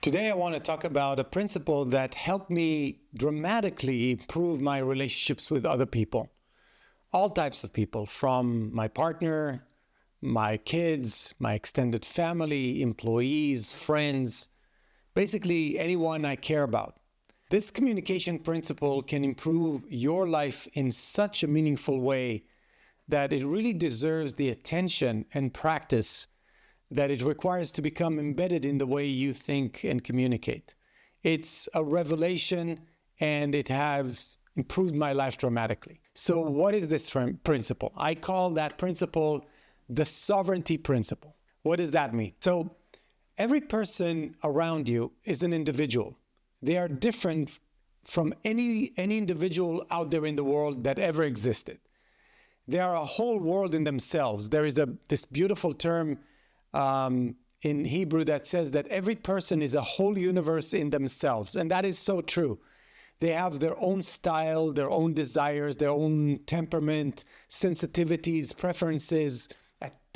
Today, I want to talk about a principle that helped me dramatically improve my relationships with other people. All types of people, from my partner, my kids, my extended family, employees, friends, basically anyone I care about. This communication principle can improve your life in such a meaningful way that it really deserves the attention and practice that it requires to become embedded in the way you think and communicate. It's a revelation, and it has improved my life dramatically. So what is this principle? I call that principle the sovereignty principle. What does that mean? So every person around you is an individual. They are different from any individual out there in the world that ever existed. They are a whole world in themselves. There is this beautiful term in Hebrew that says that every person is a whole universe in themselves. And that is so true. They have their own style, their own desires, their own temperament, sensitivities, preferences,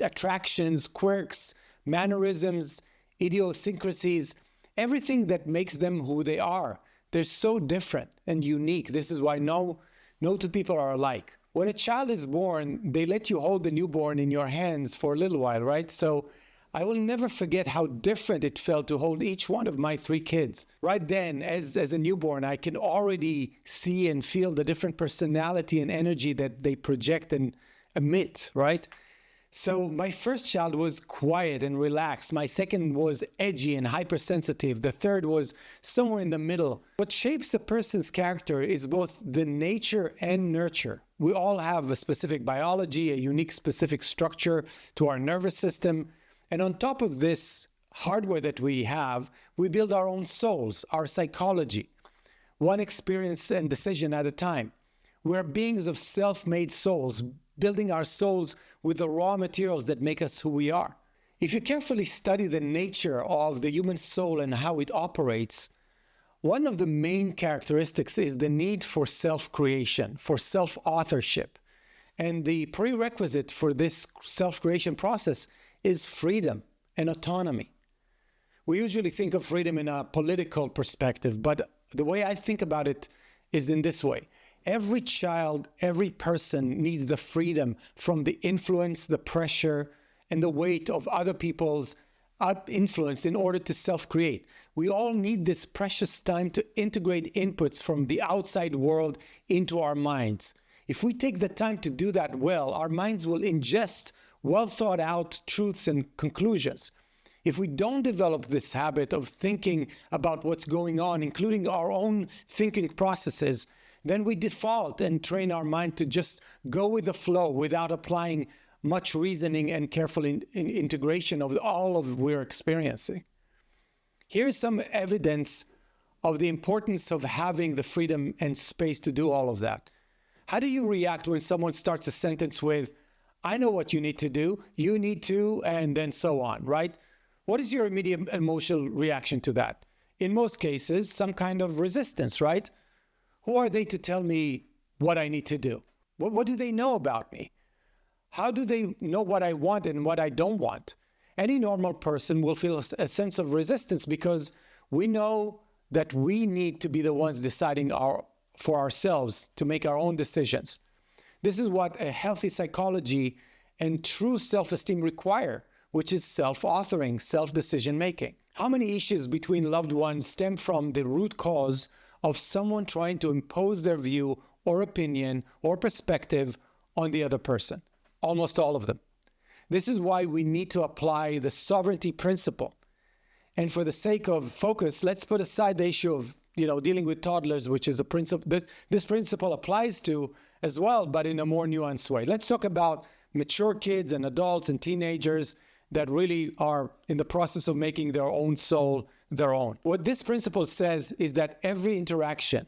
attractions, quirks, mannerisms, idiosyncrasies, everything that makes them who they are. They're so different and unique. This is why no two people are alike. When a child is born, they let you hold the newborn in your hands for a little while, right? So I will never forget how different it felt to hold each one of my 3 kids. Right then, as a newborn, I can already see and feel the different personality and energy that they project and emit, right? So my first child was quiet and relaxed. My second was edgy and hypersensitive. The third was somewhere in the middle. What shapes a person's character is both the nature and nurture. We all have a specific biology, a unique specific structure to our nervous system. And on top of this hardware that we have, we build our own souls, our psychology, one experience and decision at a time. We're beings of self-made souls, building our souls with the raw materials that make us who we are. If you carefully study the nature of the human soul and how it operates, one of the main characteristics is the need for self-creation, for self-authorship. And the prerequisite for this self-creation process is freedom and autonomy. We usually think of freedom in a political perspective, but the way I think about it is in this way. Every child, every person needs the freedom from the influence, the pressure, and the weight of other people's influence in order to self-create. We all need this precious time to integrate inputs from the outside world into our minds. If we take the time to do that well, our minds will ingest well thought out truths and conclusions. If we don't develop this habit of thinking about what's going on, including our own thinking processes, then we default and train our mind to just go with the flow without applying much reasoning and careful integration of all of we're experiencing. Here's some evidence of the importance of having the freedom and space to do all of that. How do you react when someone starts a sentence with, "I know what you need to do, you need to," and then so on, right? What is your immediate emotional reaction to that? In most cases, some kind of resistance, right? Who are they to tell me what I need to do? What do they know about me? How do they know what I want and what I don't want? Any normal person will feel a sense of resistance because we know that we need to be the ones deciding for ourselves to make our own decisions. This is what a healthy psychology and true self-esteem require, which is self-authoring, self-decision making. How many issues between loved ones stem from the root cause of someone trying to impose their view or opinion or perspective on the other person? Almost all of them. This is why we need to apply the sovereignty principle. And for the sake of focus, let's put aside the issue of dealing with toddlers, which is a principle that this principle applies to as well, but in a more nuanced way. Let's talk about mature kids and adults and teenagers that really are in the process of making their own soul their own. What this principle says is that every interaction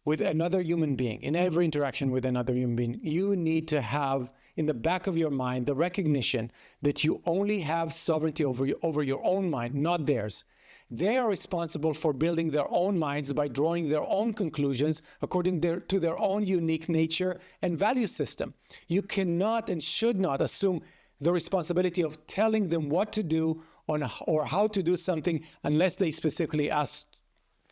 with another human being, in every interaction with another human being, you need to have in the back of your mind the recognition that you only have sovereignty over your own mind, not theirs. They are responsible for building their own minds by drawing their own conclusions according to their own unique nature and value system. You cannot and should not assume the responsibility of telling them what to do on or how to do something unless they specifically ask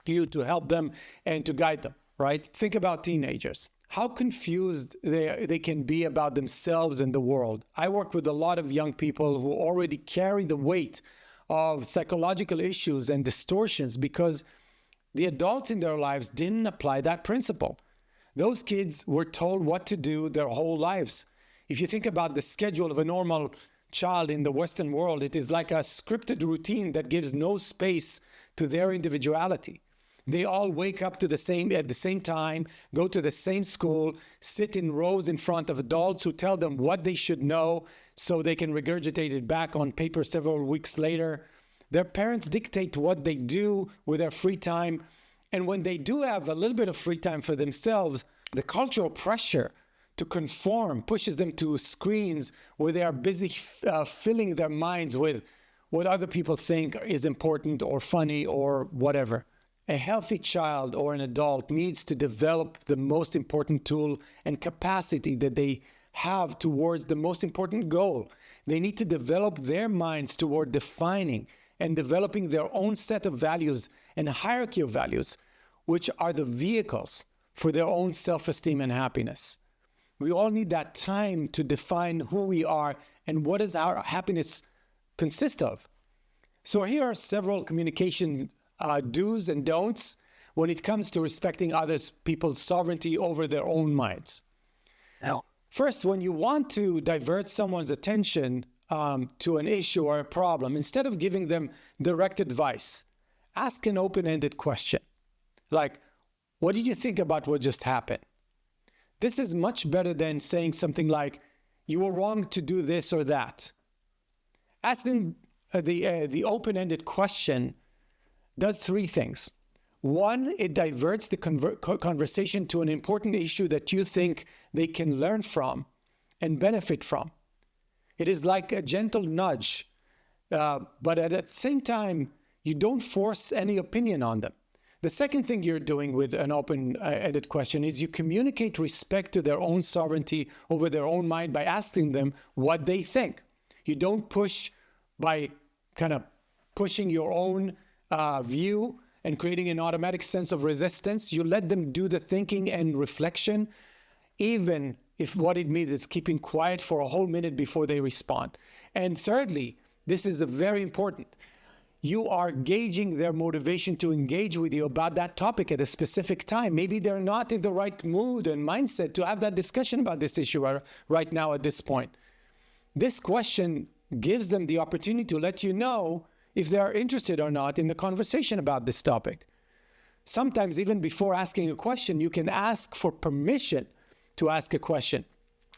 you to help them and to guide them, right? Think about teenagers. How confused they can be about themselves and the world. I work with a lot of young people who already carry the weight of psychological issues and distortions because the adults in their lives didn't apply that principle. Those kids were told what to do their whole lives. If you think about the schedule of a normal child in the Western world, it is like a scripted routine that gives no space to their individuality. They all wake up at the same time, go to the same school, sit in rows in front of adults who tell them what they should know so they can regurgitate it back on paper several weeks later. Their parents dictate what they do with their free time. And when they do have a little bit of free time for themselves, the cultural pressure to conform pushes them to screens where they are busy filling their minds with what other people think is important or funny or whatever. A healthy child or an adult needs to develop the most important tool and capacity that they have towards the most important goal. They need to develop their minds toward defining and developing their own set of values and a hierarchy of values, which are the vehicles for their own self-esteem and happiness. We all need that time to define who we are and what does our happiness consist of. So here are several communication do's and don'ts when it comes to respecting others people's sovereignty over their own minds. Now, first, when you want to divert someone's attention to an issue or a problem, instead of giving them direct advice, ask an open-ended question. Like, what did you think about what just happened? This is much better than saying something like, you were wrong to do this or that. Asking the open-ended question does three things. One, it diverts the conversation to an important issue that you think they can learn from and benefit from. It is like a gentle nudge, but at the same time, you don't force any opinion on them. The second thing you're doing with an open-ended question is you communicate respect to their own sovereignty over their own mind by asking them what they think. You don't push by kind of pushing your own view and creating an automatic sense of resistance. You let them do the thinking and reflection, even if what it means is keeping quiet for a whole minute before they respond. And thirdly, this is very important. You are gauging their motivation to engage with you about that topic at a specific time. Maybe they're not in the right mood and mindset to have that discussion about this issue right now at this point. This question gives them the opportunity to let you know if they are interested or not in the conversation about this topic. Sometimes even before asking a question, you can ask for permission to ask a question.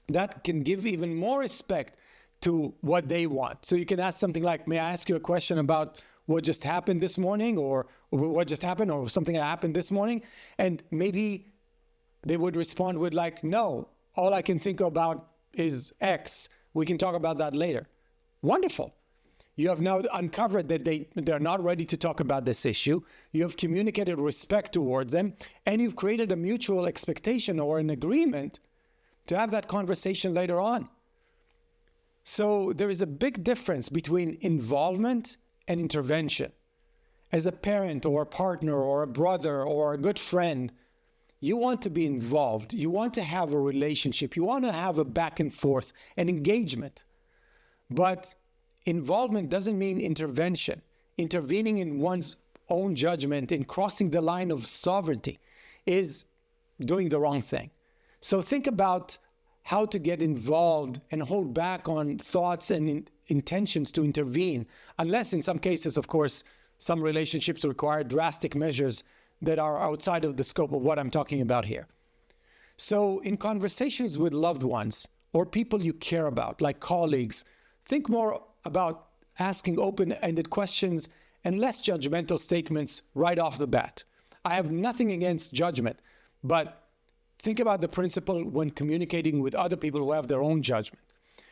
That can give even more respect to what they want. So you can ask something like, may I ask you a question about what just happened this morning, or what just happened, or something that happened this morning? And maybe they would respond with like, no, all I can think about is X. We can talk about that later. Wonderful. You have now uncovered that they're not ready to talk about this issue. You have communicated respect towards them, and you've created a mutual expectation or an agreement to have that conversation later on. So there is a big difference between involvement and intervention. As a parent or a partner or a brother or a good friend, you want to be involved. You want to have a relationship. You want to have a back and forth, an engagement. But involvement doesn't mean intervention. Intervening in one's own judgment and crossing the line of sovereignty is doing the wrong thing. So think about how to get involved and hold back on thoughts and intentions to intervene, unless in some cases, of course, some relationships require drastic measures that are outside of the scope of what I'm talking about here. So in conversations with loved ones or people you care about, like colleagues, think more about asking open-ended questions and less judgmental statements right off the bat. I have nothing against judgment, but think about the principle when communicating with other people who have their own judgment.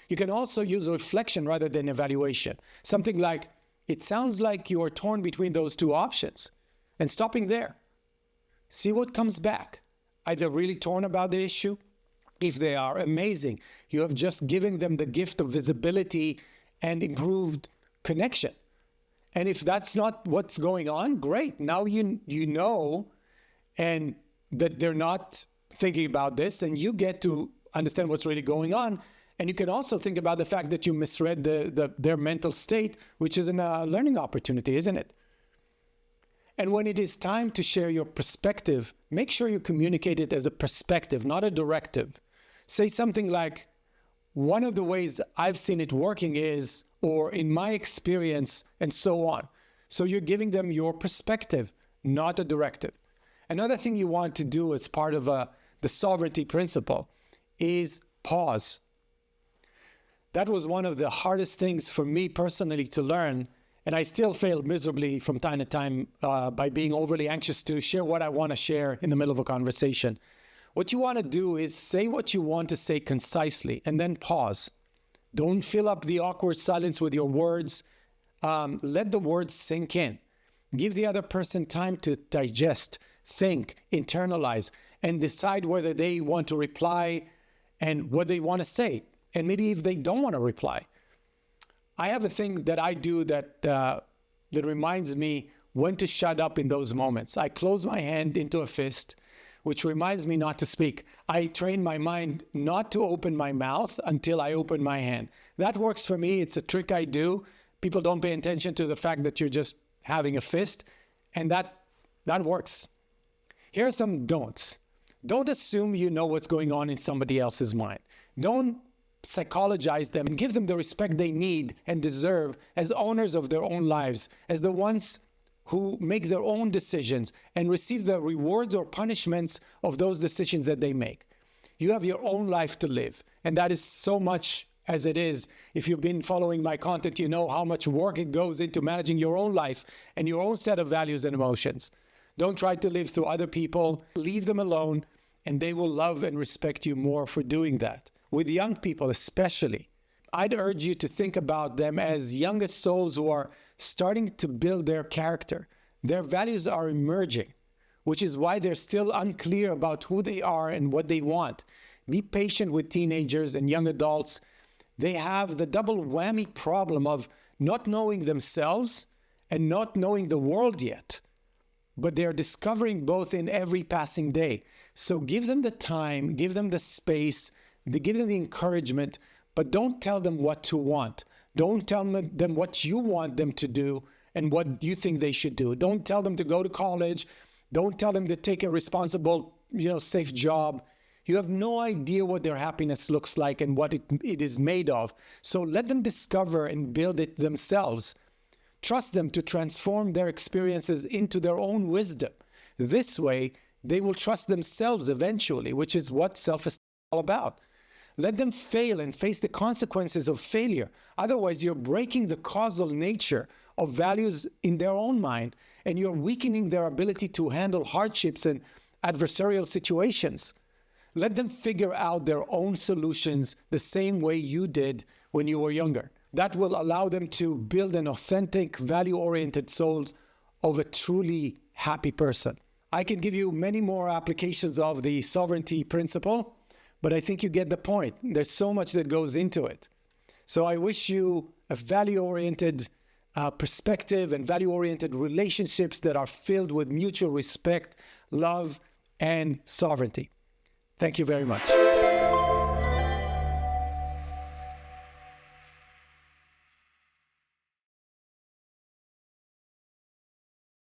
You can also use reflection rather than evaluation. Something like, it sounds like you are torn between those two options, and stopping there. See what comes back. Are they really torn about the issue? If they are, amazing. You have just given them the gift of visibility and improved connection. And if that's not what's going on, great. Now you know, and that they're not thinking about this, and you get to understand what's really going on. And you can also think about the fact that you misread their mental state, which is a learning opportunity, isn't it? And when it is time to share your perspective, make sure you communicate it as a perspective, not a directive. Say something like, one of the ways I've seen it working is, or in my experience, and so on. So you're giving them your perspective, not a directive. Another thing you want to do as part of the sovereignty principle is pause. That was one of the hardest things for me personally to learn, and I still fail miserably from time to time by being overly anxious to share what I want to share in the middle of a conversation. What you want to do is say what you want to say concisely and then pause. Don't fill up the awkward silence with your words. Let the words sink in. Give the other person time to digest, think, internalize, and decide whether they want to reply and what they want to say. And maybe if they don't want to reply. I have a thing that I do that reminds me when to shut up in those moments. I close my hand into a fist, which reminds me not to speak. I train my mind not to open my mouth until I open my hand. That works for me. It's a trick I do. People don't pay attention to the fact that you're just having a fist, and that works. Here are some don'ts. Don't assume you know what's going on in somebody else's mind. Don't psychologize them and give them the respect they need and deserve as owners of their own lives, as the ones who make their own decisions and receive the rewards or punishments of those decisions that they make. You have your own life to live, and that is so much as it is. If you've been following my content, you know how much work it goes into managing your own life and your own set of values and emotions. Don't try to live through other people. Leave them alone, and they will love and respect you more for doing that. With young people especially, I'd urge you to think about them as youngest souls who are starting to build their character. Their values are emerging, which is why they're still unclear about who they are and what they want. Be patient with teenagers and young adults. They have the double whammy problem of not knowing themselves and not knowing the world yet. But they're discovering both in every passing day. So give them the time, give them the space, give them the encouragement, but don't tell them what to want. Don't tell them what you want them to do and what you think they should do. Don't tell them to go to college. Don't tell them to take a responsible, safe job. You have no idea what their happiness looks like and what it is made of. So let them discover and build it themselves. Trust them to transform their experiences into their own wisdom. This way, they will trust themselves eventually, which is what self-esteem is all about. Let them fail and face the consequences of failure. Otherwise, you're breaking the causal nature of values in their own mind, and you're weakening their ability to handle hardships and adversarial situations. Let them figure out their own solutions the same way you did when you were younger. That will allow them to build an authentic, value-oriented soul of a truly happy person. I can give you many more applications of the sovereignty principle, but I think you get the point. There's so much that goes into it. So I wish you a value-oriented perspective and value-oriented relationships that are filled with mutual respect, love, and sovereignty. Thank you very much.